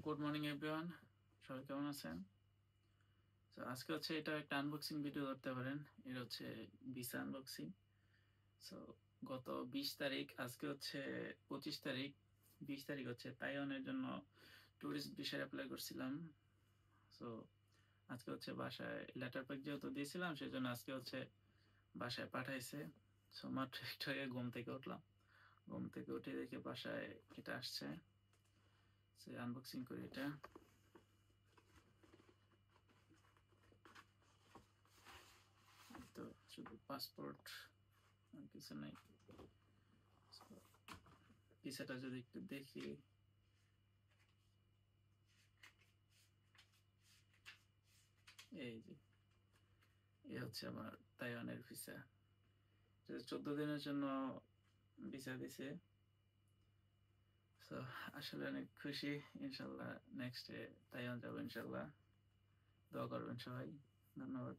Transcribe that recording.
Good morning everyone, সবাই কেমন আছেন? তো আজকে হচ্ছে এটা একটা আনবক্সিং ভিডিও ধরতে পারেন। এটা হচ্ছে ভিসা আনবক্সিং। সো গত ২০ তারিখ, আজকে হচ্ছে ২৫ তারিখ। ২০ তারিখ হচ্ছে তাইওয়ানের জন্য টুরিস্ট ভিসার এপ্লাই করছিলাম। সো আজকে হচ্ছে বাসায় লেটার প্যাক যেহেতু দিয়েছিলাম, সেজন্য আজকে হচ্ছে বাসায় পাঠাইছে। সো মাত্র একটু আগে ঘুম থেকে উঠলাম। ঘুম থেকে উঠে দেখি বাসায় এটা আসছে। সো আনবক্সিং করি এটা। তো শুধু পাসপোর্ট, আর কিছু নাই। ভিসাটা যদি একটু দেখি, এই যে এ হচ্ছে আমার তাইওয়ানের ভিসা। 14 দিনের জন্য ভিসা দিছে। সো আসলে অনেক খুশি। ইনশাল্লাহ নেক্সট ডে তাইওয়ান যাবো ইনশাল্লাহ। দোয়া করবেন সবাই। ধন্যবাদ।